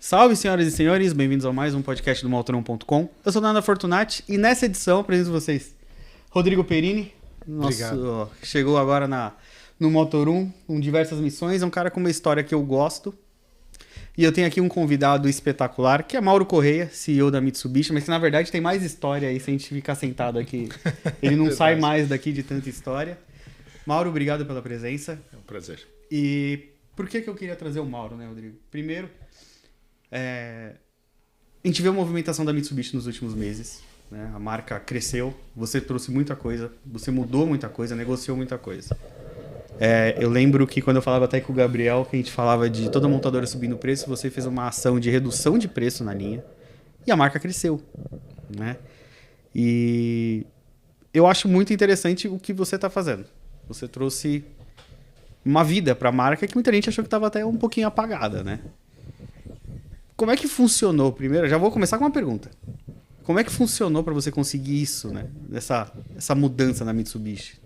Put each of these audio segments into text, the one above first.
Salve, senhoras e senhores, bem-vindos a mais um podcast do Motorhome.com. Eu sou o Nanda Fortunati e nessa edição apresento vocês Rodrigo Perini, chegou agora no Motorhome com diversas missões, é um cara com uma história que eu gosto. E eu tenho aqui um convidado espetacular, que é Mauro Correia, CEO da Mitsubishi, mas que na verdade tem mais história aí, se a gente ficar sentado aqui. Ele não sai mais daqui de tanta história. Mauro, obrigado pela presença. É um prazer. E por que eu queria trazer o Mauro, né, Rodrigo? Primeiro, a gente viu a movimentação da Mitsubishi nos últimos meses, né? A marca cresceu, você trouxe muita coisa, você mudou muita coisa, negociou muita coisa. Eu lembro que quando eu falava até com o Gabriel, que a gente falava de toda montadora subindo o preço, você fez uma ação de redução de preço na linha e a marca cresceu, né? E eu acho muito interessante o que você está fazendo. Você trouxe uma vida para a marca que muita gente achou que estava até um pouquinho apagada, né? Como é que funcionou primeiro? Já vou começar com uma pergunta. Como é que funcionou para você conseguir isso, né? Essa mudança na Mitsubishi?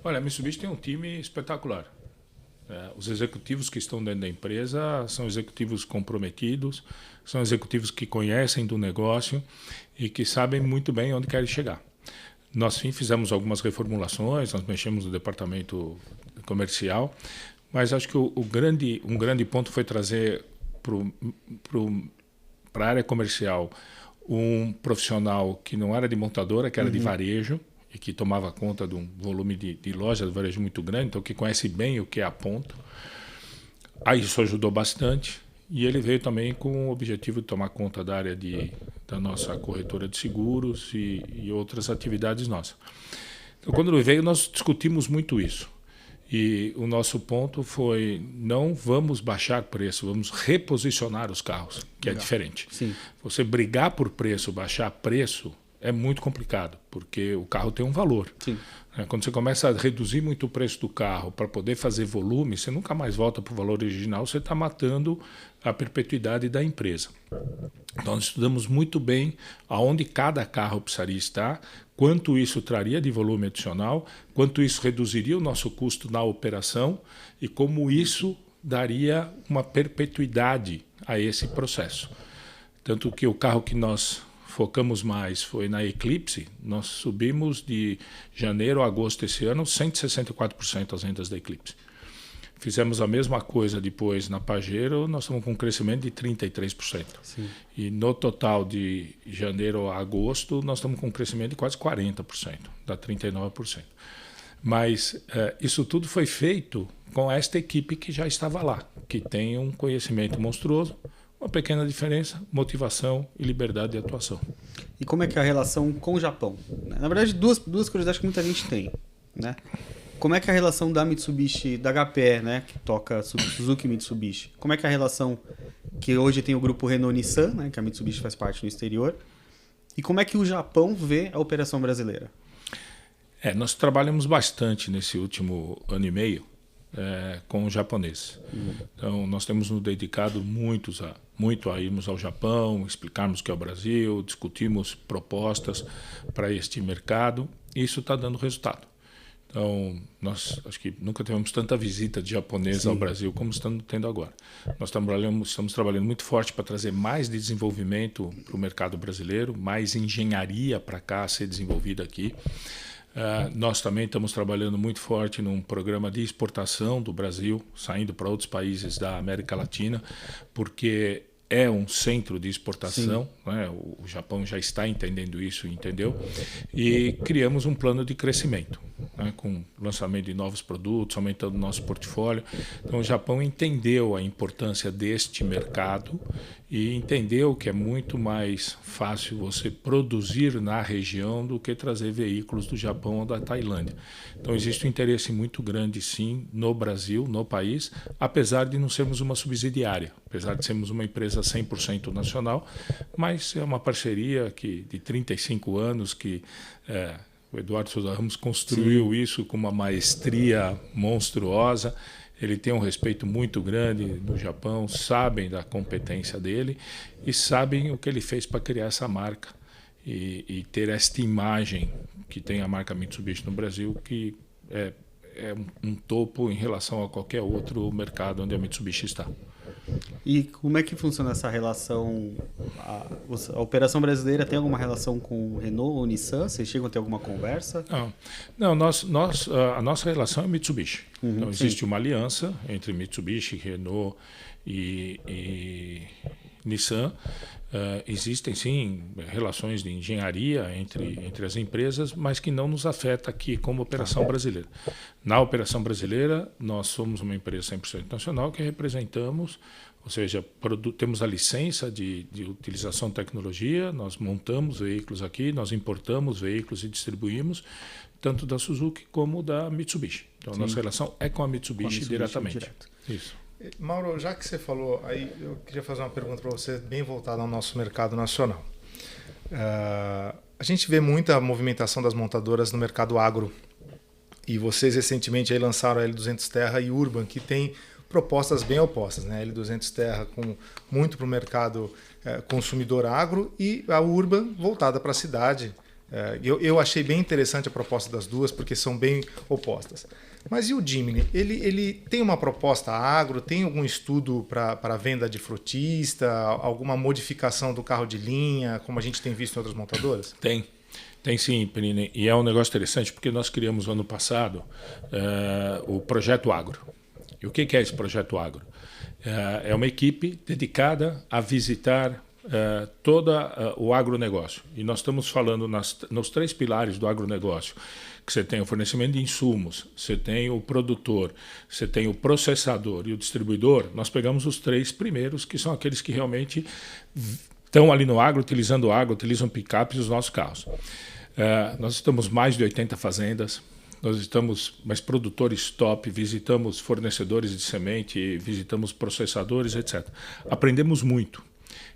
Olha, a Mitsubishi tem um time espetacular. Os executivos que estão dentro da empresa são executivos comprometidos, são executivos que conhecem do negócio e que sabem muito bem onde querem chegar. Nós, sim, fizemos algumas reformulações, nós mexemos no departamento comercial, mas acho que um grande ponto foi trazer para a área comercial um profissional que não era de montadora, que era de varejo, e que tomava conta de um volume de lojas de varejo muito grande, então que conhece bem o que é a ponta. Aí isso ajudou bastante, e ele veio também com o objetivo de tomar conta da área da nossa corretora de seguros e outras atividades nossas. Então, quando ele veio, nós discutimos muito isso. E o nosso ponto foi, não vamos baixar preço, vamos reposicionar os carros, que é diferente. Sim. Você brigar por preço, baixar preço, é muito complicado, porque o carro tem um valor. Sim. Quando você começa a reduzir muito o preço do carro para poder fazer volume, você nunca mais volta para o valor original, você está matando a perpetuidade da empresa. Então, nós estudamos muito bem aonde cada carro precisaria estar, quanto isso traria de volume adicional, quanto isso reduziria o nosso custo na operação e como isso daria uma perpetuidade a esse processo. Tanto que o carro que nós focamos mais foi na Eclipse, nós subimos de janeiro a agosto desse ano 164% as vendas da Eclipse. Fizemos a mesma coisa depois na Pajero, nós estamos com um crescimento de 33%. Sim. E no total de janeiro a agosto, nós estamos com um crescimento de quase 40%, dá 39%. Mas isso tudo foi feito com esta equipe que já estava lá, que tem um conhecimento monstruoso, uma pequena diferença, motivação e liberdade de atuação. E como é que é a relação com o Japão? Na verdade, duas curiosidades que muita gente tem, né? Como é que é a relação da Mitsubishi, da HPE, né, que toca Suzuki Mitsubishi? Como é que é a relação que hoje tem o grupo Renault-Nissan, né, que a Mitsubishi faz parte no exterior? E como é que o Japão vê a operação brasileira? Nós trabalhamos bastante nesse último ano e meio com os japoneses. Então, nós temos nos dedicado muito a irmos ao Japão, explicarmos o que é o Brasil, discutimos propostas para este mercado, e isso está dando resultado. Então, nós acho que nunca tivemos tanta visita de japoneses ao Brasil como estamos tendo agora. Nós estamos trabalhando muito forte para trazer mais desenvolvimento para o mercado brasileiro, mais engenharia para cá a ser desenvolvida aqui. Nós também estamos trabalhando muito forte num programa de exportação do Brasil, saindo para outros países da América Latina, porque é um centro de exportação, né? O Japão já está entendendo isso, entendeu? E criamos um plano de crescimento, né? Com lançamento de novos produtos, aumentando o nosso portfólio. Então, o Japão entendeu a importância deste mercado e entendeu que é muito mais fácil você produzir na região do que trazer veículos do Japão ou da Tailândia. Então, existe um interesse muito grande, sim, no Brasil, no país, apesar de não sermos uma subsidiária, apesar de sermos uma empresa 100% nacional, mas é uma parceria de 35 anos que o Eduardo Souza Ramos construiu isso com uma maestria monstruosa. Ele tem um respeito muito grande no Japão, sabem da competência dele e sabem o que ele fez para criar essa marca e ter esta imagem que tem a marca Mitsubishi no Brasil, que é um topo em relação a qualquer outro mercado onde a Mitsubishi está. E como é que funciona essa relação? A operação brasileira tem alguma relação com Renault ou Nissan? Vocês chegam a ter alguma conversa? Não, a nossa relação é Mitsubishi. Então, existe uma aliança entre Mitsubishi, Renault e Nissan. Existem, sim, relações de engenharia entre as empresas, mas que não nos afeta aqui como operação brasileira. Na operação brasileira, nós somos uma empresa 100% nacional que representamos, ou seja, temos a licença de utilização de tecnologia, nós montamos veículos aqui, nós importamos veículos e distribuímos, tanto da Suzuki como da Mitsubishi. Então, a nossa relação é com a Mitsubishi diretamente. Direto. Isso. Mauro, já que você falou, aí eu queria fazer uma pergunta para você, bem voltada ao nosso mercado nacional. A gente vê muita movimentação das montadoras no mercado agro. E vocês recentemente aí lançaram a L200 Terra e Urban, que tem propostas bem opostas, né? A L200 Terra muito para o mercado consumidor agro e a Urban voltada para a cidade. Eu achei bem interessante a proposta das duas, porque são bem opostas. Mas e o Jimny? Ele tem uma proposta agro? Tem algum estudo para venda de frutista? Alguma modificação do carro de linha, como a gente tem visto em outras montadoras? Tem sim, Perini. E é um negócio interessante, porque nós criamos no ano passado o Projeto Agro. E o que é esse Projeto Agro? É uma equipe dedicada a visitar todo o agronegócio. E nós estamos falando nos 3 pilares do agronegócio, que você tem o fornecimento de insumos, você tem o produtor, você tem o processador e o distribuidor. Nós pegamos os 3 primeiros, que são aqueles que realmente estão ali no agro, utilizam pick-ups e os nossos carros. Nós estamos mais de 80 fazendas, nós estamos mais produtores top, visitamos fornecedores de semente, visitamos processadores, etc. Aprendemos muito.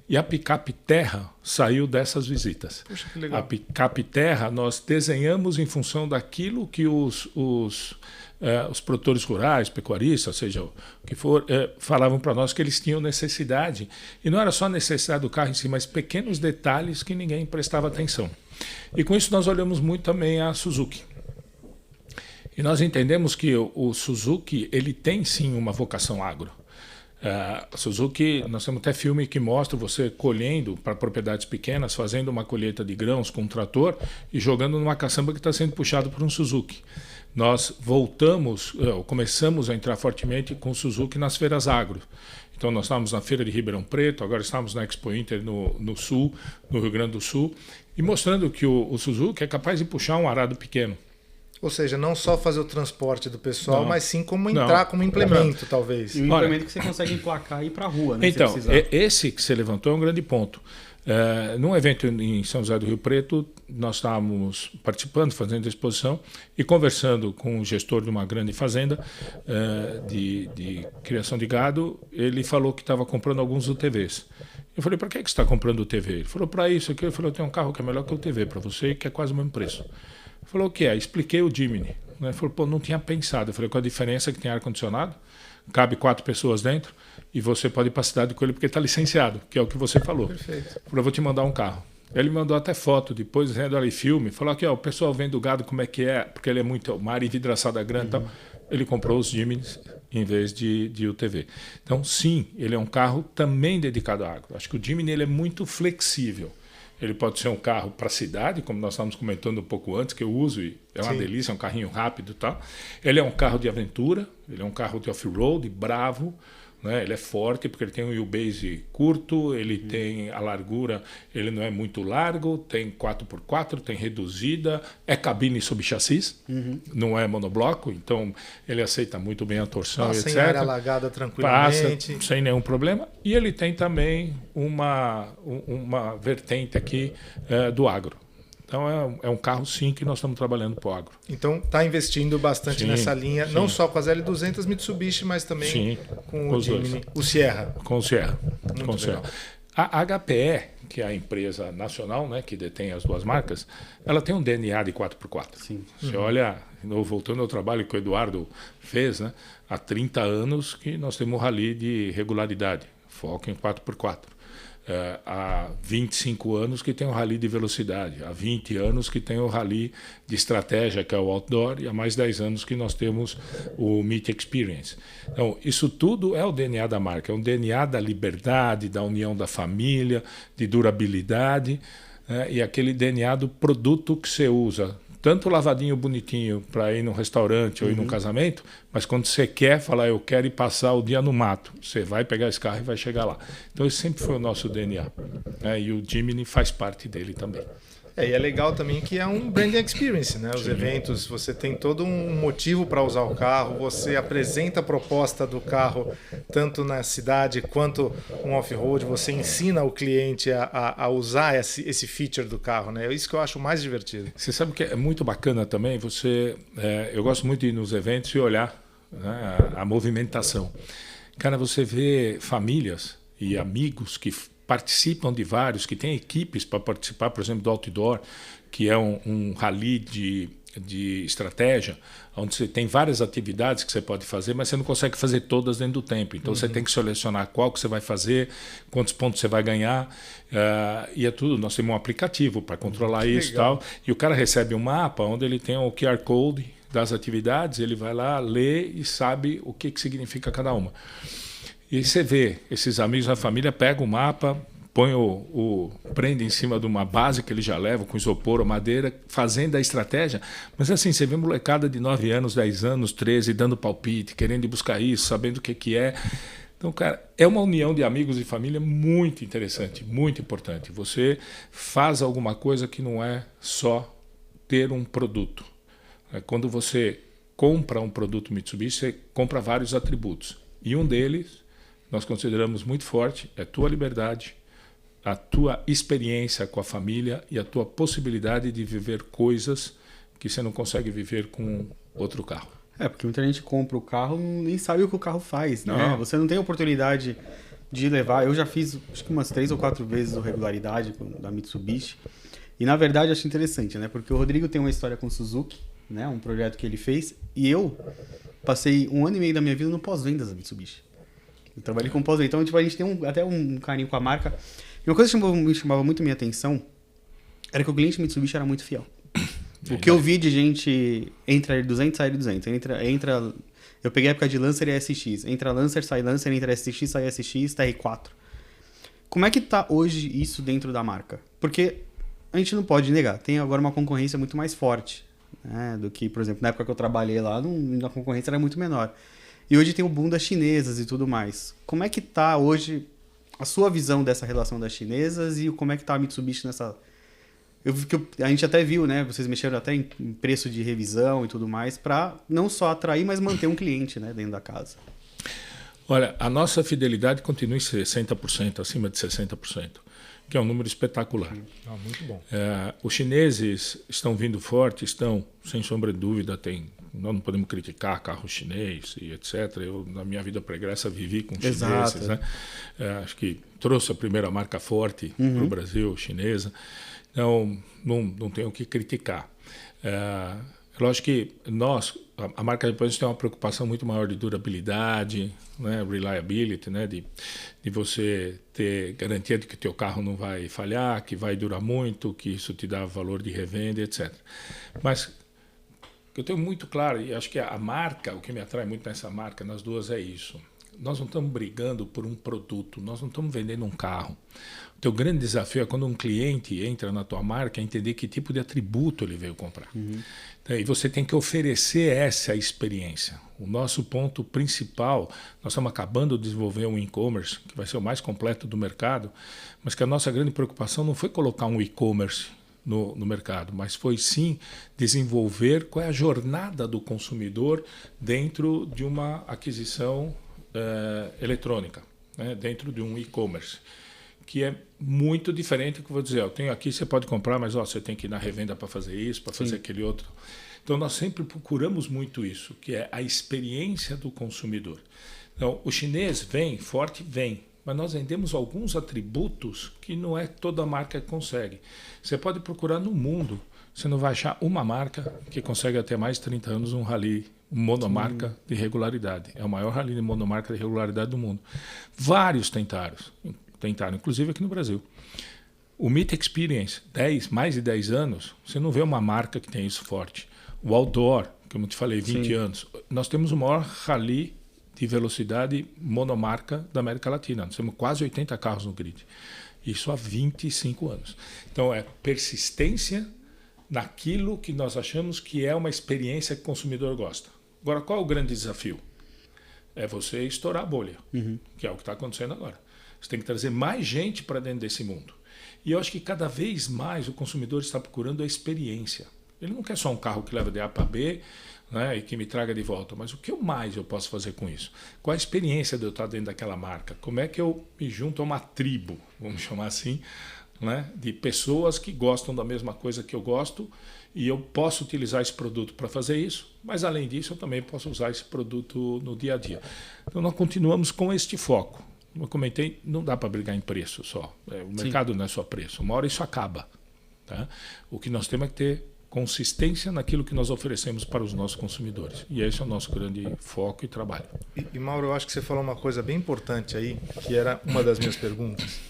E a picape Terra saiu dessas visitas. Puxa, que legal. A picape Terra nós desenhamos em função daquilo que os produtores rurais, pecuaristas, seja o que for, falavam para nós que eles tinham necessidade. E não era só a necessidade do carro em si, mas pequenos detalhes que ninguém prestava atenção. E com isso nós olhamos muito também a Suzuki. E nós entendemos que o Suzuki ele tem sim uma vocação agro. Suzuki, nós temos até filme que mostra você colhendo para propriedades pequenas, fazendo uma colheita de grãos com um trator e jogando numa caçamba que está sendo puxado por um Suzuki. Nós começamos a entrar fortemente com o Suzuki nas feiras agro. Então nós estávamos na feira de Ribeirão Preto, agora estamos na Expo Inter no Sul, no Rio Grande do Sul, e mostrando que o Suzuki é capaz de puxar um arado pequeno. Ou seja, não só fazer o transporte do pessoal, mas sim como entrar como implemento, talvez. E o implemento que você consegue emplacar e ir para a rua, né? Então, esse que você levantou é um grande ponto. Num evento em São José do Rio Preto, nós estávamos participando, fazendo exposição e conversando com o gestor de uma grande fazenda de criação de gado. Ele falou que estava comprando alguns UTVs. Eu falei, para que você está comprando UTV? Ele falou, para isso aqui. Ele falou, eu tenho um carro que é melhor que o UTV para você, que é quase o mesmo preço. Ele falou, o que é? Expliquei o Jimny. Ele falou, pô, não tinha pensado. Eu falei, com a diferença que tem ar-condicionado, cabe 4 pessoas dentro e você pode ir para a cidade com ele porque está licenciado, que é o que você falou. Perfeito. Eu falei, vou te mandar um carro. Ele mandou até foto, depois vendo ali filme, falou aqui, ó, o pessoal vendo o gado como é que é, porque ele é muito, uma área envidraçada grande e tal. Ele comprou os Jimnys em vez de UTV. Então, sim, ele é um carro também dedicado à agro. Acho que o Jimny ele é muito flexível. Ele pode ser um carro para a cidade, como nós estávamos comentando um pouco antes, que eu uso e é uma delícia, é um carrinho rápido e tal. Ele é um carro de aventura, ele é um carro de off-road, bravo, né? Ele é forte porque ele tem um wheelbase curto, ele tem a largura, ele não é muito largo, tem 4x4, tem reduzida, é cabine sob chassis, não é monobloco, então ele aceita muito bem a torção, etc. Passa em área alagada tranquilamente. Passa sem nenhum problema. E ele tem também uma vertente aqui do agro. Então é um carro sim que nós estamos trabalhando para o agro. Então está investindo bastante nessa linha, não só com as L200 Mitsubishi, mas também com o Jimny, o Sierra. Com o Sierra. Muito legal. A HPE, que é a empresa nacional, né, que detém as duas marcas, ela tem um DNA de 4x4. Sim. Você olha, voltando ao trabalho que o Eduardo fez, né, há 30 anos que nós temos um rally de regularidade, foco em 4x4. há 25 anos que tem o rally de velocidade, há 20 anos que tem o rally de estratégia, que é o outdoor, e há mais 10 anos que nós temos o Meet Experience. Então, isso tudo é o DNA da marca, é um DNA da liberdade, da união da família, de durabilidade, e aquele DNA do produto que você usa, tanto lavadinho bonitinho para ir num restaurante ou ir num casamento, mas quando você quer falar, eu quero ir passar o dia no mato, você vai pegar esse carro e vai chegar lá. Então esse sempre foi o nosso DNA, né? E o Jimny faz parte dele também. E é legal também que é um branding experience, né? Os Sim. eventos, você tem todo um motivo para usar o carro, você apresenta a proposta do carro tanto na cidade quanto um off-road, você ensina o cliente a usar esse feature do carro, né? É isso que eu acho mais divertido. Você sabe que é muito bacana também, eu gosto muito de ir nos eventos e olhar, né, a movimentação. Cara, você vê famílias e amigos que participam de vários, que têm equipes para participar, por exemplo, do outdoor, que é um rally de estratégia, onde você tem várias atividades que você pode fazer, mas você não consegue fazer todas dentro do tempo. Então você tem que selecionar qual que você vai fazer, quantos pontos você vai ganhar, e é tudo. Nós temos um aplicativo para controlar isso e tal. E o cara recebe um mapa onde ele tem o QR Code das atividades, ele vai lá, lê e sabe o que significa cada uma. E você vê, esses amigos da família pegam o mapa, põe prende em cima de uma base que ele já leva, com isopor ou madeira, fazendo a estratégia. Mas assim, você vê molecada de 9 anos, 10 anos, 13, dando palpite, querendo ir buscar isso, sabendo o que é. Então, cara, é uma união de amigos e família muito interessante, muito importante. Você faz alguma coisa que não é só ter um produto. Quando você compra um produto Mitsubishi, você compra vários atributos. E um deles nós consideramos muito forte, é a tua liberdade, a tua experiência com a família e a tua possibilidade de viver coisas que você não consegue viver com outro carro. Porque muita gente compra o carro e nem sabe o que o carro faz, né? Não. Você não tem oportunidade de levar. Eu já fiz acho que umas 3 ou 4 vezes o regularidade da Mitsubishi. E na verdade acho interessante, né? Porque o Rodrigo tem uma história com o Suzuki, né? Um projeto que ele fez. E eu passei 1 ano e meio da minha vida no pós-vendas da Mitsubishi. Eu trabalhei com pós-venda. Então, tipo, a gente tem até um carinho com a marca. E uma coisa que me chamava muito minha atenção era que o cliente Mitsubishi era muito fiel. O que eu vi de gente entra 200, sai 200. Eu peguei a época de Lancer e SX. Entra Lancer, sai Lancer, entra SX, sai SX, TR4. Como é que tá hoje isso dentro da marca? Porque a gente não pode negar. Tem agora uma concorrência muito mais forte, né, do que, por exemplo, na época que eu trabalhei lá, a concorrência era muito menor. E hoje tem o boom das chinesas e tudo mais. Como é que tá hoje a sua visão dessa relação das chinesas e como é que tá a Mitsubishi nessa... A gente até viu, né? Vocês mexeram até em preço de revisão e tudo mais para não só atrair, mas manter um cliente, né, dentro da casa. Olha, a nossa fidelidade continua em 60%, acima de 60%, que é um número espetacular. Muito bom. Os chineses estão vindo forte, estão, sem sombra de dúvida, nós não podemos criticar carro chinês e etc. Eu, na minha vida pregressa, vivi com chineses. Né? Acho que trouxe a primeira marca forte para o Brasil, chinesa. Então, não tenho o que criticar. Lógico que a marca japonesa tem uma preocupação muito maior de durabilidade, né, reliability, né, de você ter garantia de que o teu carro não vai falhar, que vai durar muito, que isso te dá valor de revenda, etc. Mas eu tenho muito claro, e acho que a marca, o que me atrai muito nessa marca, nas duas, é isso. Nós não estamos brigando por um produto, nós não estamos vendendo um carro. O teu grande desafio é quando um cliente entra na tua marca, entender que tipo de atributo ele veio comprar. E você tem que oferecer essa experiência. O nosso ponto principal, nós estamos acabando de desenvolver um e-commerce, que vai ser o mais completo do mercado, mas que a nossa grande preocupação não foi colocar um e-commerce no mercado, mas foi sim desenvolver qual é a jornada do consumidor dentro de uma aquisição eletrônica, né? Dentro de um e-commerce, que é muito diferente do que eu vou dizer. Eu tenho aqui, você pode comprar, mas você tem que ir na revenda para fazer isso, para fazer aquele outro. Então, nós sempre procuramos muito isso, que é a experiência do consumidor. Então, o chinês vem, forte, vem, mas nós vendemos alguns atributos que não é toda marca que consegue. Você pode procurar no mundo, você não vai achar uma marca que consegue até mais de 30 anos um rally monomarca de regularidade. É o maior rally de monomarca de regularidade do mundo. Vários tentaram. tentaram, inclusive aqui no Brasil. O Meet Experience, mais de 10 anos, você não vê uma marca que tem isso forte. O Outdoor, como eu te falei, 20 anos. Nós temos o maior rally de velocidade monomarca da América Latina. Nós temos quase 80 carros no grid. Isso há 25 anos. Então, é persistência naquilo que nós achamos que é uma experiência que o consumidor gosta. Agora, qual é o grande desafio? É você estourar a bolha, que é o que está acontecendo agora. Você tem que trazer mais gente para dentro desse mundo. E eu acho que cada vez mais o consumidor está procurando a experiência. Ele não quer só um carro que leva de A para B, né, e que me traga de volta, mas o que mais eu posso fazer com isso? Qual a experiência de eu estar dentro daquela marca? Como é que eu me junto a uma tribo, vamos chamar assim, né, de pessoas que gostam da mesma coisa que eu gosto, e eu posso utilizar esse produto para fazer isso, mas além disso eu também posso usar esse produto no dia a dia. Então nós continuamos com este foco. Como eu comentei, não dá para brigar em preço só. O mercado não é só preço. Uma hora isso acaba. Tá? O que nós temos é que ter consistência naquilo que nós oferecemos para os nossos consumidores. E esse é o nosso grande foco e trabalho. E Mauro, eu acho que você falou uma coisa bem importante aí, que era uma das minhas perguntas.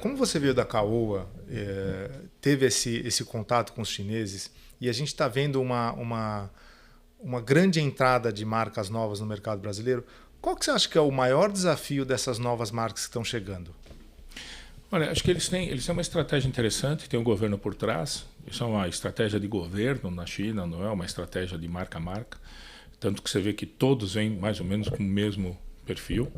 Como você veio da Caoa, teve esse contato com os chineses, e a gente está vendo uma grande entrada de marcas novas no mercado brasileiro, qual que você acha que é o maior desafio dessas novas marcas que estão chegando? Olha, acho que eles têm uma estratégia interessante, tem um governo por trás. Isso é uma estratégia de governo na China, não é uma estratégia de marca a marca. Tanto que você vê que todos vêm mais ou menos com o mesmo perfil.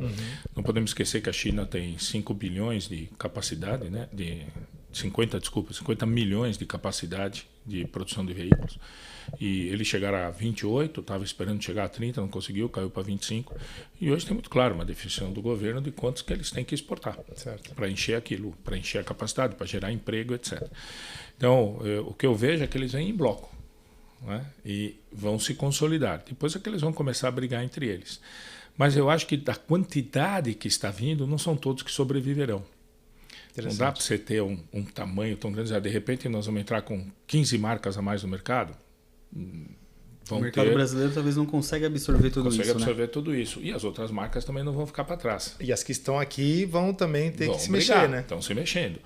Não podemos esquecer que a China tem 5 bilhões de capacidade, né? 50 milhões de capacidade de produção de veículos. E eles chegaram a 28, estava esperando chegar a 30, não conseguiu, caiu para 25. E hoje tem muito claro uma definição do governo de quantos que eles têm que exportar para encher aquilo, para encher a capacidade, para gerar emprego, etc. Então, o que eu vejo é que eles vêm em bloco, né? E vão se consolidar. Depois é que eles vão começar a brigar entre eles. Mas eu acho que da quantidade que está vindo, não são todos que sobreviverão. Não dá para você ter um tamanho tão grande. De repente nós vamos entrar com 15 marcas a mais no mercado. O mercado brasileiro talvez não consiga absorver tudo isso. Consegue absorver tudo isso. E as outras marcas também não vão ficar para trás. E as que estão aqui vão também ter que se mexer, né? Estão se mexendo.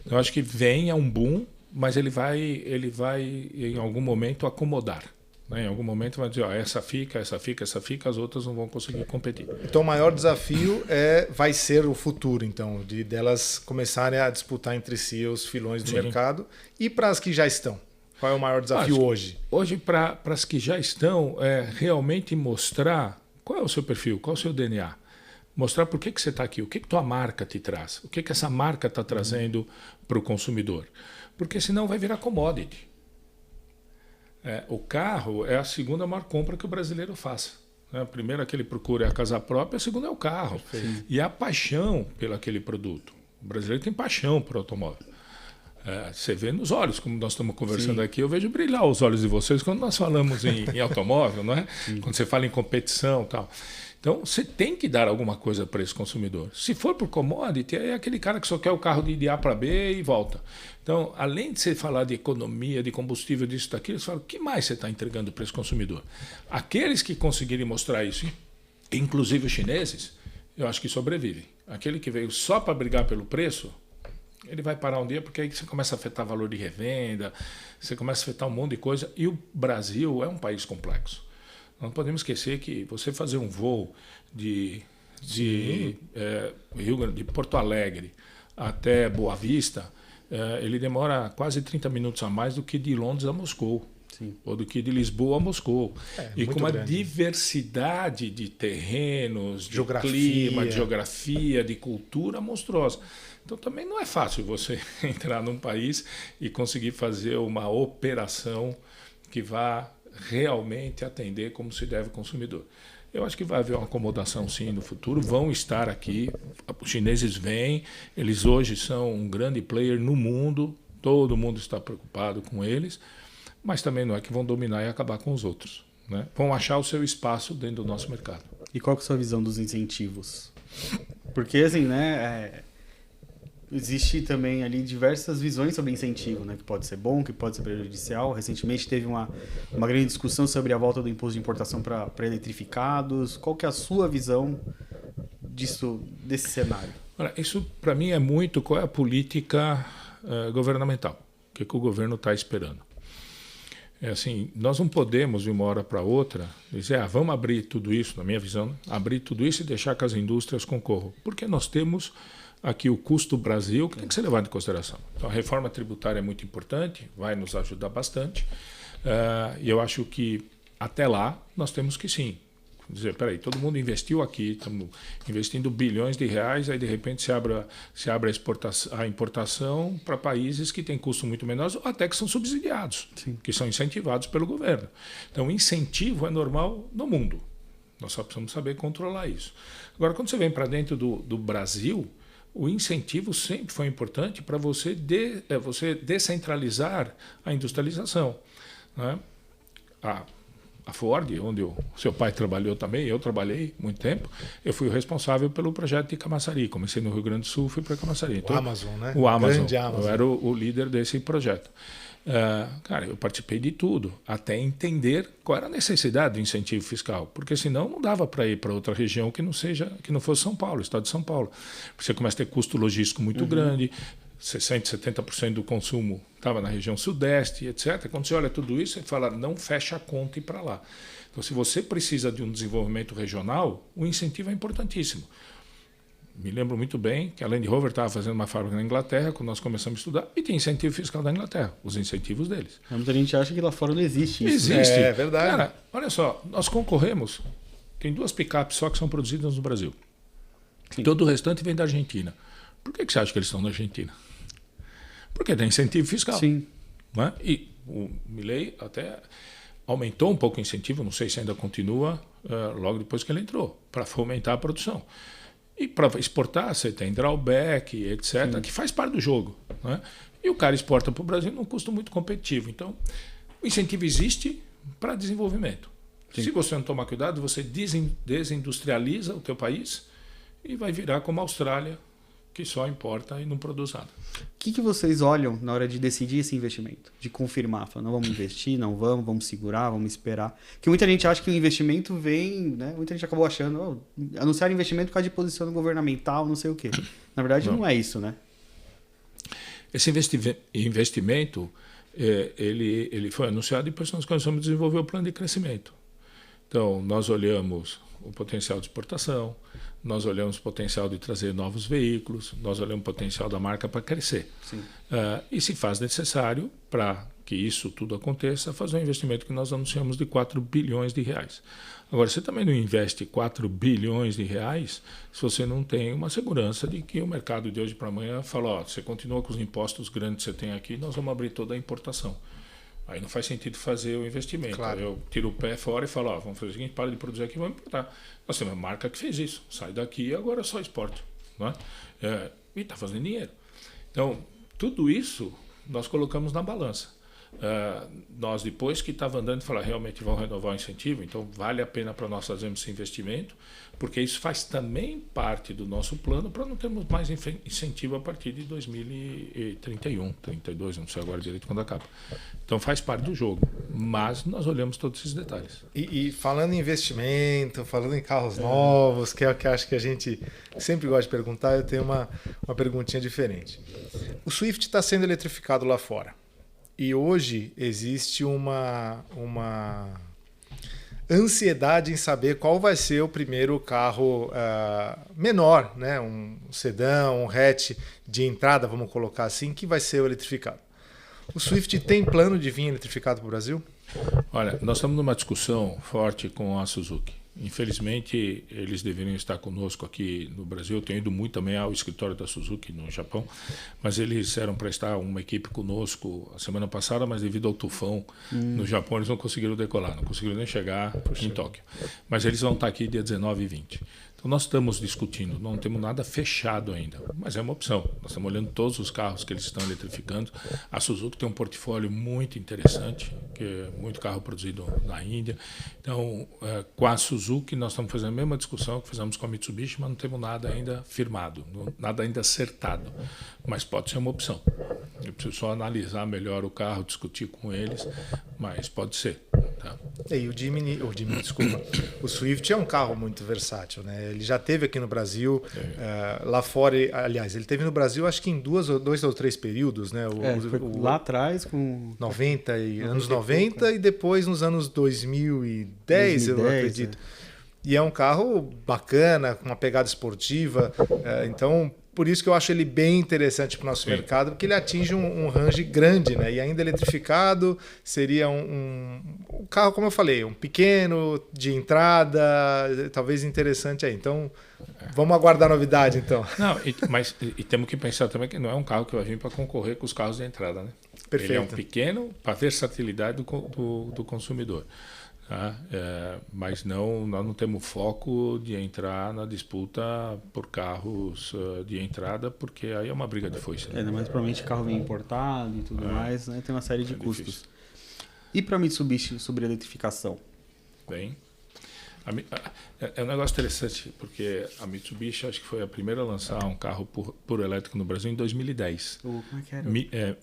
Então, eu acho que vem um boom, mas ele vai em algum momento acomodar. Né? Em algum momento vai dizer, essa fica, as outras não vão conseguir competir. Então o maior desafio vai ser o futuro, então, delas começarem a disputar entre si os filões do mercado. E para as que já estão? Qual é o maior desafio hoje? Hoje, para as que já estão, é realmente mostrar qual é o seu perfil, qual é o seu DNA. Mostrar por que você está aqui, o que tua marca te traz, o que essa marca está trazendo para o consumidor. Porque senão vai virar commodity. O carro é a segunda maior compra que o brasileiro faça. A primeira que ele procura é a casa própria, a segunda é o carro. Perfeito. E a paixão pelo aquele produto. O brasileiro tem paixão por automóvel. Você vê nos olhos, como nós estamos conversando aqui, eu vejo brilhar os olhos de vocês quando nós falamos em automóvel, não é? Quando você fala em competição e tal. Então, você tem que dar alguma coisa para esse consumidor. Se for por commodity, é aquele cara que só quer o carro de A para B e volta. Então, além de você falar de economia, de combustível, disso, daquilo, você fala, o que mais você está entregando para esse consumidor? Aqueles que conseguirem mostrar isso, inclusive os chineses, eu acho que sobrevivem. Aquele que veio só para brigar pelo preço, ele vai parar um dia, porque aí você começa a afetar valor de revenda, você começa a afetar um monte de coisa, e o Brasil é um país complexo. Não podemos esquecer que você fazer um voo de Porto Alegre até Boa Vista, ele demora quase 30 minutos a mais do que de Londres a Moscou. Sim. Ou do que de Lisboa a Moscou. E com uma diversidade de terrenos, de clima, de geografia, de cultura monstruosa. Então também não é fácil você entrar num país e conseguir fazer uma operação que vá realmente atender como se deve o consumidor. Eu acho que vai haver uma acomodação sim no futuro, vão estar aqui, os chineses vêm, eles hoje são um grande player no mundo, todo mundo está preocupado com eles, mas também não é que vão dominar e acabar com os outros, né? Vão achar o seu espaço dentro do nosso mercado. E qual que é a sua visão dos incentivos? Porque assim, né, existe também ali diversas visões sobre incentivo, né? Que pode ser bom, que pode ser prejudicial. Recentemente teve uma grande discussão sobre a volta do imposto de importação para eletrificados. Qual que é a sua visão desse cenário? Olha, isso para mim é muito qual é a política governamental, o que o governo está esperando. É assim, nós não podemos de uma hora para outra dizer, vamos abrir tudo isso, na minha visão, né? Abrir tudo isso e deixar que as indústrias concorram, porque nós temos aqui o custo Brasil que tem que ser levado em consideração. Então a reforma tributária é muito importante, vai nos ajudar bastante, e eu acho que até lá nós temos que sim dizer, peraí, todo mundo investiu aqui, estamos investindo bilhões de reais, aí de repente se abre a importação para países que têm custos muito menores, ou até que são subsidiados, sim, que são incentivados pelo governo. Então, incentivo é normal no mundo. Nós só precisamos saber controlar isso. Agora, quando você vem para dentro do Brasil, o incentivo sempre foi importante para você descentralizar a industrialização, né? A Ford, onde o seu pai trabalhou também, eu trabalhei muito tempo, eu fui o responsável pelo projeto de Camaçari. Comecei no Rio Grande do Sul, fui para Camaçari. Então, o Amazon, né? O Amazon. Grande Amazon. Eu era o líder desse projeto. Cara, eu participei de tudo, até entender qual era a necessidade do incentivo fiscal, porque senão não dava para ir para outra região que não fosse São Paulo, estado de São Paulo. Você começa a ter custo logístico muito grande, 60%, 70% do consumo estava na região sudeste, etc. Quando você olha tudo isso, você fala, não fecha a conta e ir para lá. Então, se você precisa de um desenvolvimento regional, o incentivo é importantíssimo. Me lembro muito bem que a Land Rover estava fazendo uma fábrica na Inglaterra, quando nós começamos a estudar, e tem incentivo fiscal da Inglaterra, os incentivos deles. Muita gente acha que lá fora não existe isso. Existe. É verdade. Cara, olha só, nós concorremos, tem 2 picapes só que são produzidas no Brasil. Sim. Todo o restante vem da Argentina. Por que você acha que eles estão na Argentina? Porque tem incentivo fiscal. Sim. Não é? E o Milei até aumentou um pouco o incentivo, não sei se ainda continua, logo depois que ele entrou, para fomentar a produção. E para exportar, você tem drawback, etc., sim, que faz parte do jogo. Não é? E o cara exporta para o Brasil num custo muito competitivo. Então, o incentivo existe para desenvolvimento. Sim. Se você não tomar cuidado, você desindustrializa o teu país e vai virar como a Austrália, que só importa e não produz nada. O que vocês olham na hora de decidir esse investimento? De confirmar, falando, não vamos investir, não vamos segurar, vamos esperar. Porque muita gente acha que o investimento vem, né? Muita gente acabou achando, anunciar investimento por causa de posição governamental, não sei o quê. Na verdade, não é isso, né? Esse investimento, ele foi anunciado e depois nós começamos a desenvolver o plano de crescimento. Então, nós olhamos o potencial de exportação, nós olhamos o potencial de trazer novos veículos, nós olhamos o potencial da marca para crescer. E se faz necessário, para que isso tudo aconteça, fazer um investimento que nós anunciamos de 4 bilhões de reais. Agora, você também não investe 4 bilhões de reais se você não tem uma segurança de que o mercado de hoje para amanhã fala, você continua com os impostos grandes que você tem aqui, nós vamos abrir toda a importação. Aí não faz sentido fazer o investimento. Claro. Eu tiro o pé fora e falo, vamos fazer o seguinte, para de produzir aqui e vamos importar. Nós temos uma marca que fez isso. Sai daqui e agora só exporta. Não é? E está fazendo dinheiro. Então, tudo isso nós colocamos na balança. Nós, depois que estava andando, falamos, realmente vamos renovar o incentivo, então vale a pena para nós fazermos esse investimento, porque isso faz também parte do nosso plano para não termos mais incentivo a partir de 2031, 32, não sei agora direito quando acaba. Então faz parte do jogo, mas nós olhamos todos esses detalhes. E falando em investimento, falando em carros novos, que é o que acho que a gente sempre gosta de perguntar, eu tenho uma perguntinha diferente. O Swift está sendo eletrificado lá fora. E hoje existe uma ansiedade em saber qual vai ser o primeiro carro menor, né? Um sedã, um hatch de entrada, vamos colocar assim, que vai ser o eletrificado. O Swift tem plano de vir eletrificado para o Brasil? Olha, nós estamos numa discussão forte com a Suzuki. Infelizmente, eles deveriam estar conosco aqui no Brasil. Eu tenho ido muito também ao escritório da Suzuki no Japão, mas eles eram para estar uma equipe conosco a semana passada, mas devido ao tufão no Japão, eles não conseguiram decolar, não conseguiram nem chegar em Tóquio. Mas eles vão estar aqui dia 19 e 20. Então, nós estamos discutindo, não temos nada fechado ainda, mas é uma opção. Nós estamos olhando todos os carros que eles estão eletrificando. A Suzuki tem um portfólio muito interessante, que é muito carro produzido na Índia. Então, com a Suzuki, nós estamos fazendo a mesma discussão que fizemos com a Mitsubishi, mas não temos nada ainda firmado, nada ainda acertado. Mas pode ser uma opção. Eu preciso só analisar melhor o carro, discutir com eles, mas pode ser. Tá? E o Jimny, desculpa, o Swift é um carro muito versátil, né? Ele já teve aqui no Brasil, lá fora, aliás, ele teve no Brasil acho que em dois ou três períodos, né? Lá atrás com 90 anos 90 e depois nos anos 2010 eu acredito. E é um carro bacana, com uma pegada esportiva, então por isso que eu acho ele bem interessante para o nosso mercado, porque ele atinge um range grande, né? E ainda eletrificado, seria um carro, como eu falei, um pequeno, de entrada, talvez interessante aí. Então, vamos aguardar novidade, então. Não, mas temos que pensar também que não é um carro que vai vir para concorrer com os carros de entrada, né? Perfeito. Ele é um pequeno para versatilidade do consumidor. Tá? Mas nós não temos foco de entrar na disputa por carros de entrada, porque aí é uma briga de foice. Né? Mas provavelmente carro vem importado e tudo mais, né? Tem uma série de custos. Difícil. E para a Mitsubishi sobre a eletrificação? Bem, é um negócio interessante, porque a Mitsubishi acho que foi a primeira a lançar um carro por elétrico no Brasil em 2010. Como é que era?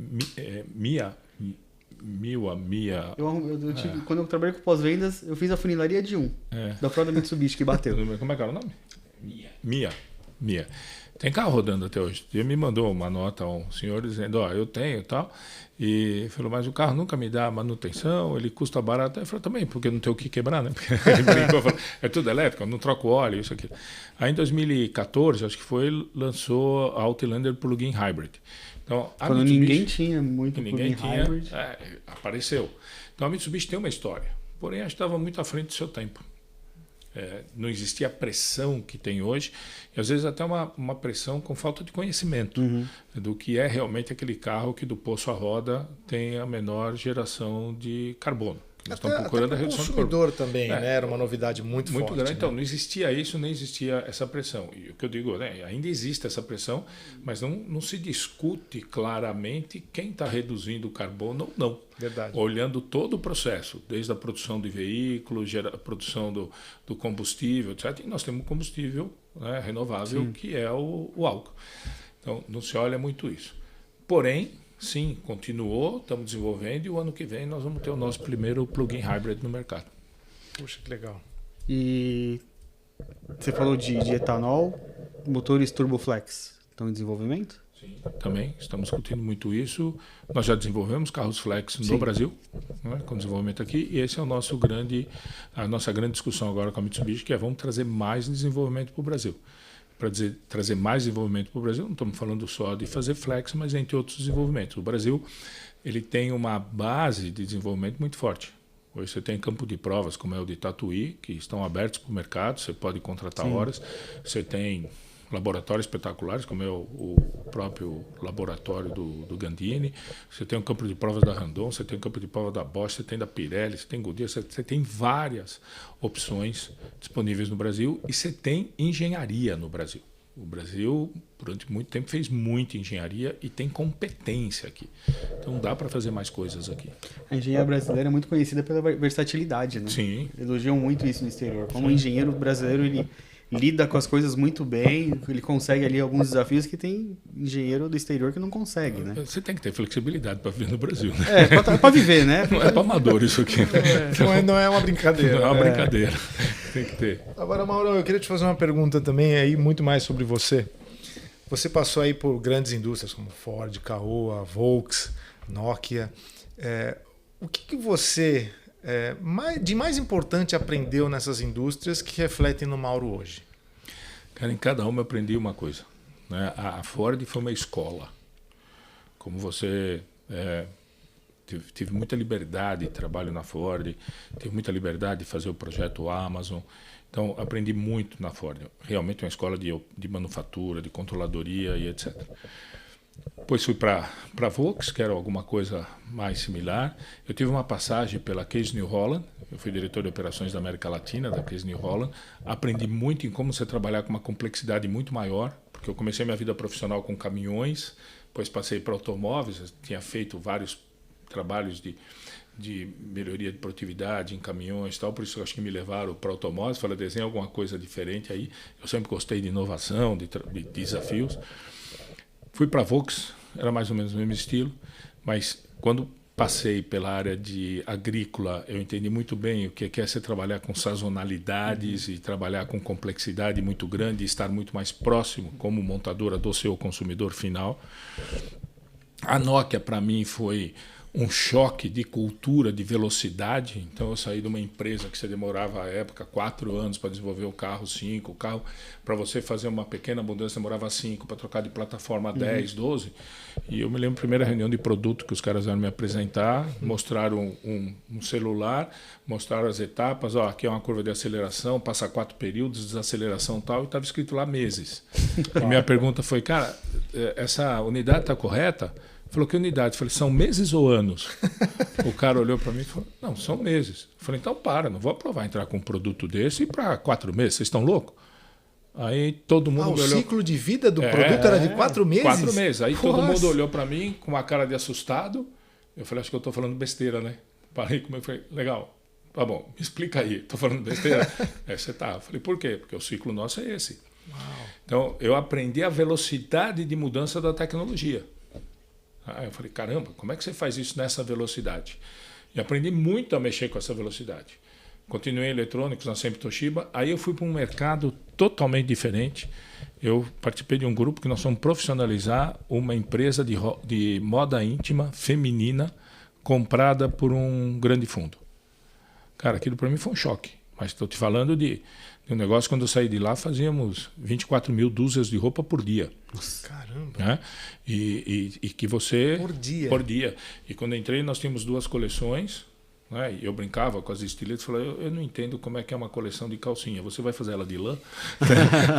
Mia. Quando eu trabalhei com pós-vendas, eu fiz a funilaria de da própria Mitsubishi que bateu. Como é que era o nome? Mia. Tem carro rodando até hoje. Ele me mandou uma nota a um senhor dizendo, eu tenho e tal. E falou, mas o carro nunca me dá manutenção, ele custa barato. Eu falei, também, porque não tem o que quebrar, né? Ele brincou, falou, é tudo elétrico, eu não troco óleo, isso aqui. Aí em 2014, acho que lançou a Outlander Plug-in Hybrid. Então, quando ninguém tinha muito plug-in hybrid. Apareceu. Então a Mitsubishi tem uma história, porém acho que estava muito à frente do seu tempo. Não existia a pressão que tem hoje, e às vezes até uma pressão com falta de conhecimento do que é realmente aquele carro que do poço à roda tem a menor geração de carbono. Nós estamos procurando a redução do consumidor também, né? Era uma novidade muito forte. Grande. Né? Então, não existia isso, nem existia essa pressão. E o que eu digo, né? Ainda existe essa pressão, mas não se discute claramente quem está reduzindo o carbono ou não. Verdade. Olhando todo o processo, desde a produção de veículos, a produção do combustível, etc. E nós temos um combustível, né, renovável, que é o álcool. Então, não se olha muito isso. Porém, sim, continuou, estamos desenvolvendo e o ano que vem nós vamos ter o nosso primeiro plug-in hybrid no mercado. Puxa, que legal. E você falou de etanol, motores Turboflex estão em desenvolvimento? Sim, também estamos discutindo muito isso. Nós já desenvolvemos carros flex no Brasil, né, com desenvolvimento aqui, e esse é a nossa grande discussão agora com a Mitsubishi, que é vamos trazer mais desenvolvimento para o Brasil. Para trazer mais desenvolvimento para o Brasil, não estamos falando só de fazer flex, mas entre outros desenvolvimentos. O Brasil ele tem uma base de desenvolvimento muito forte. Hoje você tem campo de provas, como é o de Tatuí, que estão abertos para o mercado, você pode contratar horas. Você tem laboratórios espetaculares, como é o próprio laboratório do Gandini. Você tem um campo de provas da Randon, você tem um campo de provas da Bosch, você tem da Pirelli, você tem Goodyear, você tem várias opções disponíveis no Brasil e você tem engenharia no Brasil. O Brasil, durante muito tempo, fez muita engenharia e tem competência aqui. Então dá para fazer mais coisas aqui. A engenharia brasileira é muito conhecida pela versatilidade, né? Sim. Elogiam muito isso no exterior. Como engenheiro brasileiro, ele lida com as coisas muito bem, ele consegue ali alguns desafios que tem engenheiro do exterior que não consegue, né? Você tem que ter flexibilidade para viver no Brasil, né? Para viver, né? Não é para amador isso aqui. Não é uma brincadeira. Não é uma brincadeira. Tem que ter. Agora, Mauro, eu queria te fazer uma pergunta também aí, muito mais sobre você. Você passou aí por grandes indústrias como Ford, Caoa, Volks, Nokia. O que você de mais importante aprendeu nessas indústrias que refletem no Mauro hoje? Cara, em cada uma eu aprendi uma coisa. Né? A Ford foi uma escola. Como você tive muita liberdade de trabalho na Ford, tive muita liberdade de fazer o projeto Amazon. Então, aprendi muito na Ford. Realmente uma escola de manufatura, de controladoria e etc. Depois fui para a Volks, que era alguma coisa mais similar. Eu tive uma passagem pela Case New Holland. Eu fui diretor de operações da América Latina, da Case New Holland. Aprendi muito em como você trabalhar com uma complexidade muito maior, porque eu comecei minha vida profissional com caminhões, depois passei para automóveis, eu tinha feito vários trabalhos de melhoria de produtividade em caminhões e tal, por isso eu acho que me levaram para automóveis, falei, desenha alguma coisa diferente aí. Eu sempre gostei de inovação, de desafios. Fui para a Volks, era mais ou menos o mesmo estilo, mas quando passei pela área de agrícola, eu entendi muito bem o que é você trabalhar com sazonalidades e trabalhar com complexidade muito grande e estar muito mais próximo como montadora do seu consumidor final. A Nokia, para mim, foi um choque de cultura, de velocidade. Então, eu saí de uma empresa que você demorava, à época, 4 anos para desenvolver o carro, 5. O carro, para você fazer uma pequena mudança, demorava 5, para trocar de plataforma 10, 12. E eu me lembro da primeira reunião de produto que os caras vieram me apresentar, mostraram um celular, mostraram as etapas. Ó, aqui é uma curva de aceleração, passa 4 períodos, desaceleração e tal, e estava escrito lá meses. E minha pergunta foi, cara, essa unidade está correta? Falou, que unidade? Eu falei, são meses ou anos? O cara olhou para mim e falou, não, são meses. Eu falei, então não vou aprovar entrar com um produto desse para 4 meses, vocês estão loucos? Aí todo mundo o olhou... ciclo de vida do produto era de 4 meses? 4 meses. Aí todo mundo olhou para mim com uma cara de assustado. Eu falei, acho que eu estou falando besteira, né? Parei comigo e falei, legal, tá bom, me explica aí, estou falando besteira? Você tá. Eu falei, por quê? Porque o ciclo nosso é esse. Uau. Então, eu aprendi a velocidade de mudança da tecnologia. Aí eu falei, caramba, como é que você faz isso nessa velocidade? E aprendi muito a mexer com essa velocidade. Continuei em eletrônicos na Sempre Toshiba, aí eu fui para um mercado totalmente diferente. Eu participei de um grupo que nós fomos profissionalizar uma empresa de moda íntima feminina comprada por um grande fundo. Cara, aquilo para mim foi um choque. Mas estou te falando de um negócio, quando eu saí de lá, fazíamos 24 mil dúzias de roupa por dia. Nossa, caramba! Né? E que você... Por dia. Por dia. E quando eu entrei, nós tínhamos 2 coleções. Né? E eu brincava com as estilistas e falei, eu não entendo como é que é uma coleção de calcinha. Você vai fazer ela de lã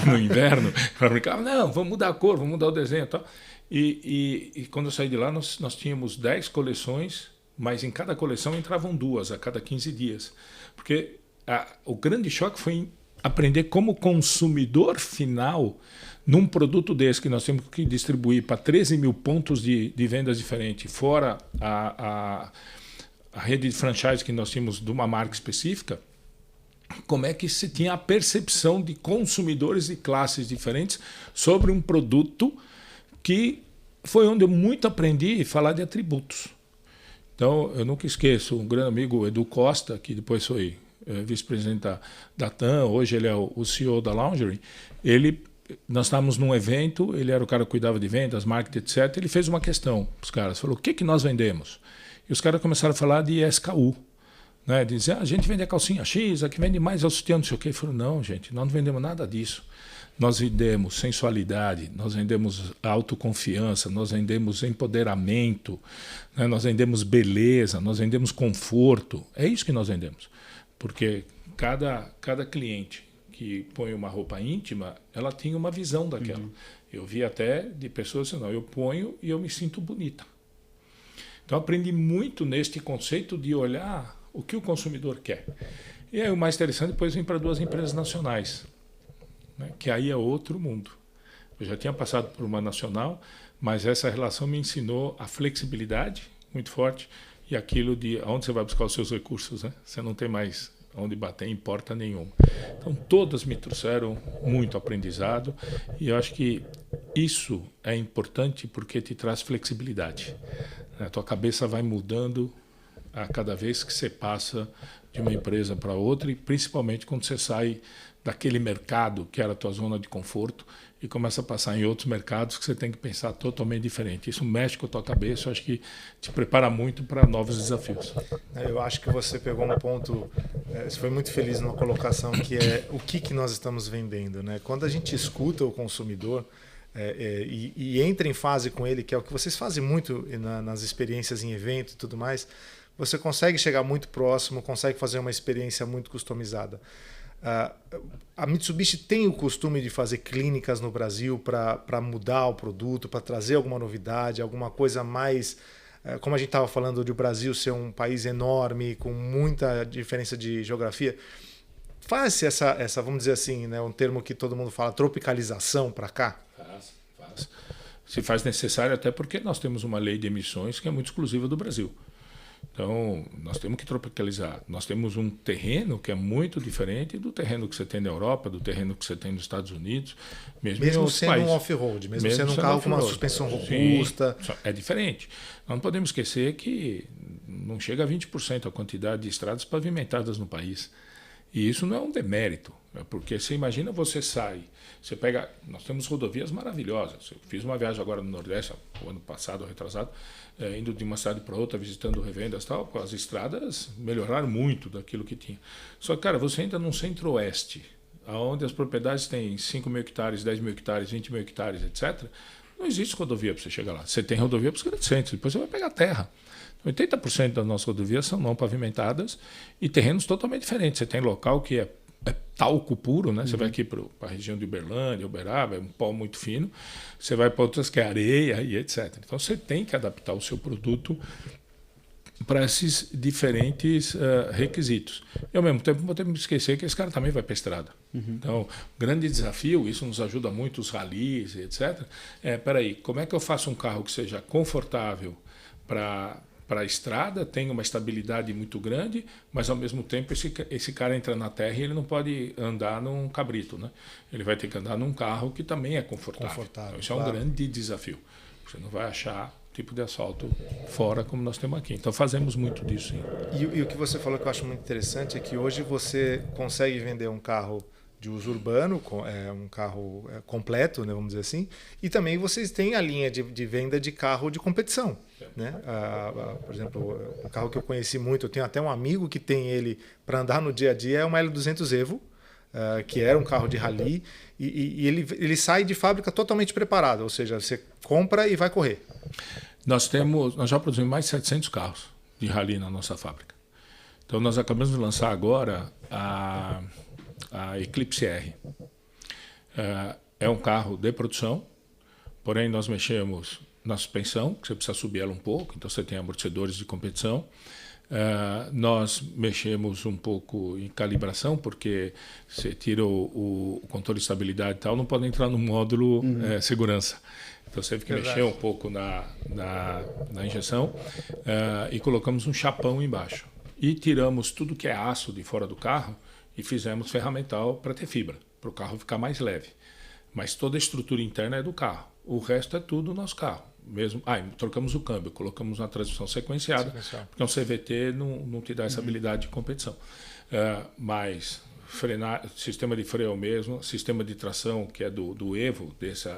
no inverno? Para brincar, não, vamos mudar a cor, vamos mudar o desenho e tal. E quando eu saí de lá, nós tínhamos 10 coleções, mas em cada coleção entravam 2 a cada 15 dias. Porque o grande choque foi aprender como consumidor final, num produto desse que nós temos que distribuir para 13 mil pontos de vendas diferentes, fora a rede de franchise que nós tínhamos de uma marca específica, como é que se tinha a percepção de consumidores de classes diferentes sobre um produto, que foi onde eu muito aprendi a falar de atributos. Então, eu nunca esqueço um grande amigo, Edu Costa, que depois foi vice-presidente da TAM, hoje ele é o CEO da Lingerie. Nós estávamos num evento, ele era o cara que cuidava de vendas, marketing, etc. Ele fez uma questão para os caras, falou, o que nós vendemos? E os caras começaram a falar de SKU. Né? Dizer, a gente vende a calcinha X, aqui vende mais o sutiã, não sei o quê. Ele falou, não, gente, nós não vendemos nada disso. Nós vendemos sensualidade, nós vendemos autoconfiança, nós vendemos empoderamento, né? Nós vendemos beleza, nós vendemos conforto. É isso que nós vendemos. Porque cada cliente que põe uma roupa íntima, ela tinha uma visão daquela. Eu vi até de pessoas assim, não, eu ponho e eu me sinto bonita. Então, aprendi muito neste conceito de olhar o que o consumidor quer. E aí, o mais interessante, depois vim para 2 empresas nacionais, né, que aí é outro mundo. Eu já tinha passado por uma nacional, mas essa relação me ensinou a flexibilidade muito forte e aquilo de onde você vai buscar os seus recursos. Né? Você não tem mais onde bater em porta nenhuma. Então, todas me trouxeram muito aprendizado e eu acho que isso é importante porque te traz flexibilidade. A tua cabeça vai mudando a cada vez que você passa de uma empresa para outra e principalmente quando você sai daquele mercado que era a tua zona de conforto e começa a passar em outros mercados que você tem que pensar totalmente diferente. Isso mexe com a tua cabeça, eu acho que te prepara muito para novos desafios. Eu acho que você pegou um ponto, você foi muito feliz numa colocação, que é o que nós estamos vendendo. Né? Quando a gente escuta o consumidor e entra em fase com ele, que é o que vocês fazem muito nas experiências em evento e tudo mais, você consegue chegar muito próximo, consegue fazer uma experiência muito customizada. A Mitsubishi tem o costume de fazer clínicas no Brasil para mudar o produto, para trazer alguma novidade, alguma coisa mais... Como a gente estava falando de o Brasil ser um país enorme, com muita diferença de geografia, faz-se essa, vamos dizer assim, né, um termo que todo mundo fala, tropicalização para cá? Faz. Se faz necessário, até porque nós temos uma lei de emissões que é muito exclusiva do Brasil. Então, nós temos que tropicalizar. Nós temos um terreno que é muito diferente do terreno que você tem na Europa, do terreno que você tem nos Estados Unidos, mesmo sendo países. um off-road, mesmo sendo um carro com uma suspensão robusta. Sim, é diferente. Nós não podemos esquecer que não chega a 20% a quantidade de estradas pavimentadas no país. E isso não é um demérito, porque você imagina, você sai, você pega, nós temos rodovias maravilhosas. Eu fiz uma viagem agora no Nordeste, o ano passado, retrasado, indo de uma cidade para outra, visitando revendas e tal, as estradas melhoraram muito daquilo que tinha. Só que, cara, você entra num centro-oeste, onde as propriedades têm 5 mil hectares, 10 mil hectares, 20 mil hectares, etc., não existe rodovia para você chegar lá. Você tem rodovia para os grandes centros, depois você vai pegar terra. 80% das nossas rodovias são não pavimentadas e terrenos totalmente diferentes. Você tem local que é talco puro, né? Você vai aqui para a região de Uberlândia, Uberaba, é um pó muito fino. Você vai para outras que é areia e etc. Então você tem que adaptar o seu produto para esses diferentes requisitos. E ao mesmo tempo não podemos esquecer que esse cara também vai para a estrada. Então, grande desafio, isso nos ajuda muito, os ralis, etc. Peraí, como é que eu faço um carro que seja confortável para a estrada, tem uma estabilidade muito grande, mas ao mesmo tempo esse cara entra na terra e ele não pode andar num cabrito, né? Ele vai ter que andar num carro que também é confortável. Então, isso é um grande desafio. Você não vai achar tipo de asfalto fora como nós temos aqui. Então fazemos muito disso, sim. E o que você falou que eu acho muito interessante é que hoje você consegue vender um carro de uso urbano, um carro completo, né, vamos dizer assim, e também vocês têm a linha de venda de carro de competição. Né? Por exemplo, o carro que eu conheci muito, eu tenho até um amigo que tem ele para andar no dia a dia, é uma L200 Evo, que era um carro de rally, e ele sai de fábrica totalmente preparado, ou seja, você compra e vai correr. Nós já produzimos mais de 700 carros de rally na nossa fábrica. Então nós acabamos de lançar agora a Eclipse R. É um carro de produção, porém nós mexemos na suspensão, que você precisa subir ela um pouco, então você tem amortecedores de competição. Nós mexemos um pouco em calibração, porque você tira o controle de estabilidade e tal, não pode entrar no módulo segurança. Então você teve que mexer um pouco na injeção e colocamos um chapão embaixo. E tiramos tudo que é aço de fora do carro e fizemos ferramental para ter fibra, para o carro ficar mais leve. Mas toda a estrutura interna é do carro. O resto é tudo do nosso carro. Mesmo, trocamos o câmbio, colocamos uma transmissão sequenciada, porque um CVT não te dá essa habilidade de competição. Mas sistema de freio é o mesmo, sistema de tração, que é do Evo,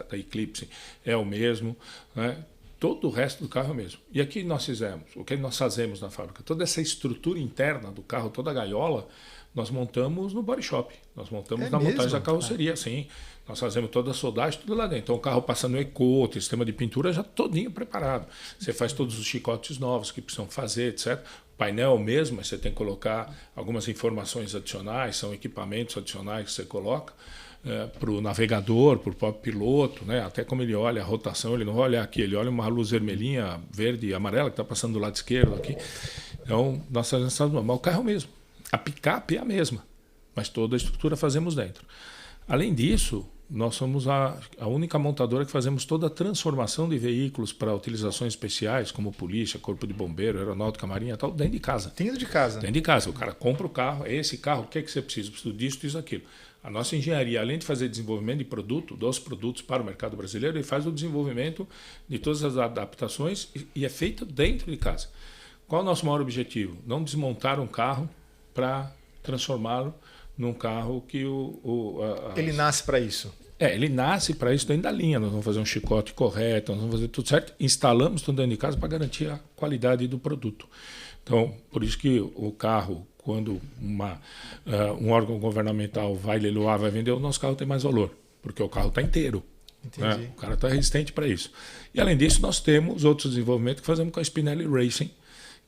da Eclipse, é o mesmo, né? Todo o resto do carro é o mesmo. E aqui nós fizemos, o que nós fazemos na fábrica? Toda essa estrutura interna do carro, toda a gaiola, nós montamos no body shop. Nós montamos na montagem da carroceria, sim. Nós fazemos toda a soldagem, tudo lá dentro. Então o carro passa no eco, sistema de pintura já todinho preparado. Você faz todos os chicotes novos que precisam fazer, etc. O painel é o mesmo, mas você tem que colocar algumas informações adicionais, são equipamentos adicionais que você coloca para o navegador, para o próprio piloto, né? Até como ele olha a rotação, ele não vai olhar aqui, ele olha uma luz vermelhinha, verde e amarela que está passando do lado esquerdo aqui. Então nós fazemos essa, mas o carro é o mesmo. A picape é a mesma, mas toda a estrutura fazemos dentro. Além disso, nós somos a única montadora que fazemos toda a transformação de veículos para utilizações especiais, como polícia, corpo de bombeiro, aeronáutica, marinha e tal, dentro de casa. Dentro de casa? Dentro de casa. O cara compra o carro, é esse carro, o que é que você precisa? Preciso disso, disso, aquilo. A nossa engenharia, além de fazer desenvolvimento de produto, dos produtos para o mercado brasileiro, ele faz o desenvolvimento de todas as adaptações e é feito dentro de casa. Qual é o nosso maior objetivo? Não desmontar um carro para transformá-lo num carro que ele nasce para isso. Ele nasce para isso dentro da linha. Nós vamos fazer um chicote correto, nós vamos fazer tudo certo. Instalamos tudo dentro de casa para garantir a qualidade do produto. Então, por isso que o carro, quando um órgão governamental vai leiloar, vai vender, o nosso carro tem mais valor, porque o carro está inteiro. Né? O cara está resistente para isso. E além disso, nós temos outros desenvolvimentos que fazemos com a Spinelli Racing,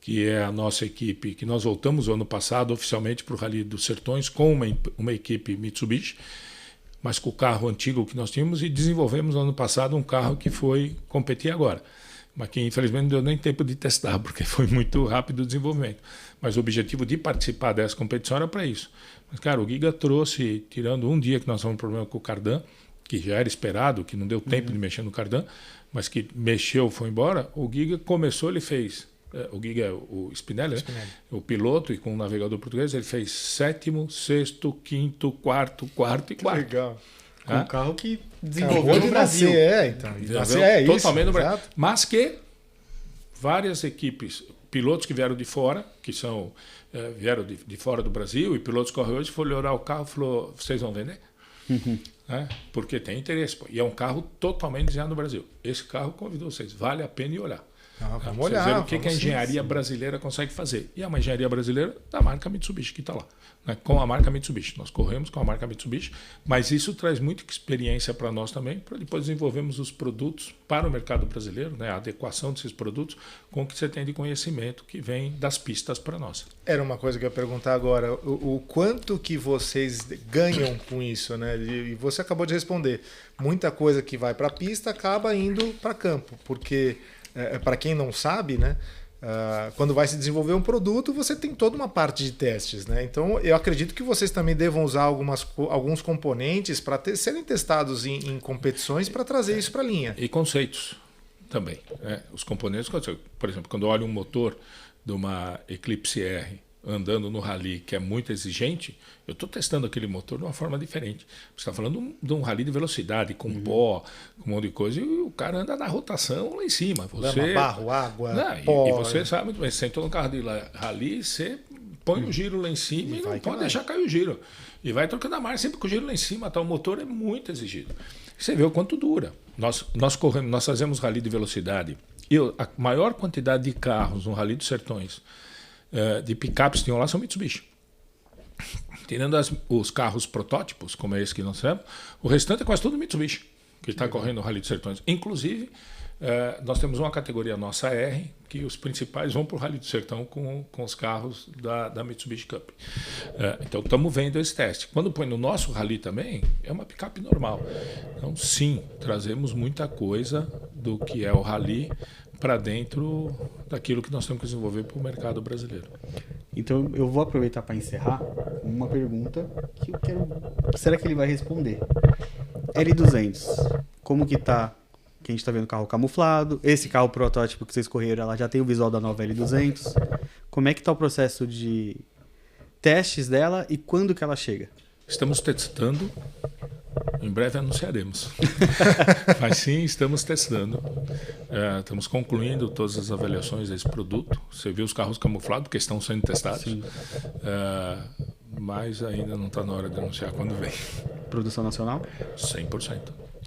que é a nossa equipe, que nós voltamos o ano passado oficialmente para o Rally dos Sertões com uma equipe Mitsubishi, mas com o carro antigo que nós tínhamos, e desenvolvemos no ano passado um carro que foi competir agora, mas que infelizmente não deu nem tempo de testar, porque foi muito rápido o desenvolvimento. Mas o objetivo de participar dessa competição era para isso. Mas, cara, o Giga trouxe, tirando um dia que nós tivemos um problema com o Cardan, que já era esperado, que não deu tempo de mexer no Cardan, mas que mexeu, foi embora, o Giga começou, ele fez o Giga, o Spinelli, né? O piloto, e com o navegador português, ele fez 7º, 6º, 5º, 4º e 4º. Legal. Com um carro que desenvolveu no Brasil. Então. Totalmente no Brasil. Exato. Mas que várias equipes, pilotos que vieram de fora, que são vieram de fora do Brasil, e pilotos correm hoje, foram olhar o carro e falou, vocês vão vender? Né? Porque tem interesse. Pô. E é um carro totalmente desenhado no Brasil. Esse carro, convido vocês, vale a pena ir olhar. Vamos olhar. Ver o que a engenharia brasileira consegue fazer. E é uma engenharia brasileira da marca Mitsubishi que está lá. Né? Com a marca Mitsubishi. Nós corremos com a marca Mitsubishi, mas isso traz muita experiência para nós também, para depois desenvolvermos os produtos para o mercado brasileiro, né? A adequação desses produtos com o que você tem de conhecimento que vem das pistas para nós. Era uma coisa que eu ia perguntar agora. O quanto que vocês ganham com isso, né? E você acabou de responder. Muita coisa que vai para a pista acaba indo para campo, porque... para quem não sabe, né, quando vai se desenvolver um produto, você tem toda uma parte de testes, né? Então, eu acredito que vocês também devam usar alguns componentes para serem testados em competições para trazer isso para a linha. E conceitos também. Né? Os componentes, por exemplo, quando eu olho um motor de uma Eclipse R andando no rally, que é muito exigente, eu estou testando aquele motor de uma forma diferente. Você está falando de um rally de velocidade, com pó, com um monte de coisa, e o cara anda na rotação lá em cima. Você, barro, água, pó. E você sabe muito bem, você sentou no carro de rally, você põe o giro lá em cima e não pode deixar cair o giro. E vai trocando a marcha sempre com o giro lá em cima. Tá? O motor é muito exigido. Você vê o quanto dura. Nós corremos, nós fazemos rally de velocidade. E a maior quantidade de carros no Rally dos Sertões, de picapes que tinham lá, são Mitsubishi. Tirando os carros protótipos, como é esse que nós temos, o restante é quase tudo Mitsubishi, que está correndo no Rally dos Sertões. Inclusive, nós temos uma categoria nossa R, que os principais vão para o Rally do Sertão com os carros da Mitsubishi Cup. Então, estamos vendo esse teste. Quando põe no nosso Rally também, é uma picape normal. Então, sim, trazemos muita coisa do que é o Rally para dentro daquilo que nós temos que desenvolver para o mercado brasileiro. Então, eu vou aproveitar para encerrar uma pergunta que eu quero... Será que ele vai responder? L200, como que tá? Que a gente está vendo o carro camuflado. Esse carro protótipo que vocês correram, ela já tem o visual da nova L200. Como é que está o processo de testes dela e quando que ela chega? Estamos testando. Em breve anunciaremos. Mas sim, estamos testando. Estamos concluindo todas as avaliações desse produto. Você viu os carros camuflados que estão sendo testados. Mas ainda não está na hora de anunciar quando vem. Produção nacional? 100%.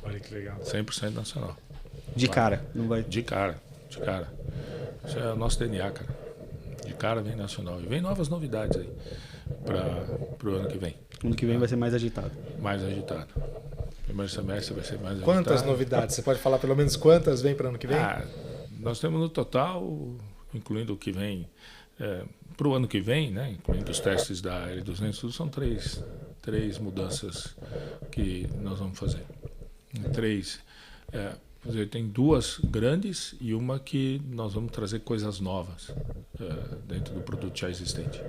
Olha que legal. 100% nacional. De cara, não vai? De cara. Isso é o nosso DNA, cara. De cara vem nacional. E vem novas novidades aí para o ano que vem. Ano que vem vai ser mais agitado. Mais agitado. Primeiro semestre vai ser mais agitado. Quantas novidades? Você pode falar pelo menos quantas vem para o ano que vem? Nós temos no total, incluindo o que vem para o ano que vem, né, incluindo os testes da L200, são três mudanças que nós vamos fazer. Tem duas grandes e uma que nós vamos trazer coisas novas dentro do produto já existente.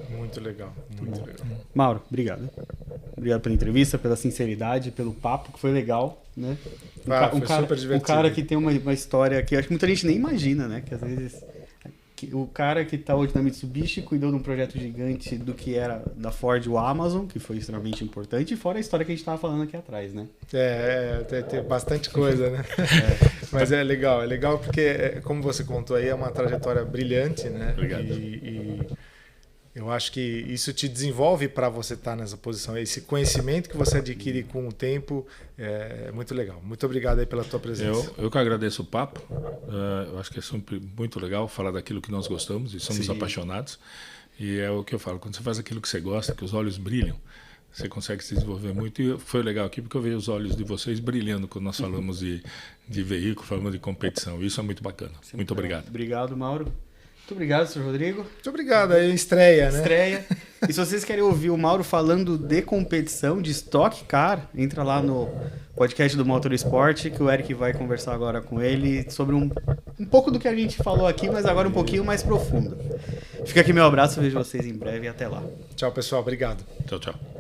Muito legal, muito legal. Mauro, obrigado. Obrigado pela entrevista, pela sinceridade, pelo papo, que foi legal, né? Foi super divertido. Um cara que tem uma história que eu acho que muita gente nem imagina, né? Que às vezes o cara que está hoje na Mitsubishi cuidou de um projeto gigante do que era da Ford, o Amazon, que foi extremamente importante, e fora a história que a gente estava falando aqui atrás, né? Tem bastante coisa, né? Mas é legal porque, como você contou aí, é uma trajetória brilhante, né? Obrigado. E eu acho que isso te desenvolve para você estar nessa posição. Esse conhecimento que você adquire com o tempo é muito legal. Muito obrigado aí pela tua presença. Eu que agradeço o papo. Eu acho que é sempre muito legal falar daquilo que nós gostamos e somos apaixonados. E é o que eu falo, quando você faz aquilo que você gosta, que os olhos brilham, você consegue se desenvolver muito. E foi legal aqui porque eu vejo os olhos de vocês brilhando quando nós falamos de veículo, falamos de competição. Isso é muito bacana. Muito obrigado. Obrigado, Mauro. Muito obrigado, Sr. Rodrigo. Muito obrigado. Aí estreia, né? Estreia. E se vocês querem ouvir o Mauro falando de competição, de Stock Car, entra lá no podcast do Motorsport, que o Eric vai conversar agora com ele sobre um pouco do que a gente falou aqui, mas agora um pouquinho mais profundo. Fica aqui meu abraço, vejo vocês em breve e até lá. Tchau, pessoal. Obrigado. Tchau, tchau.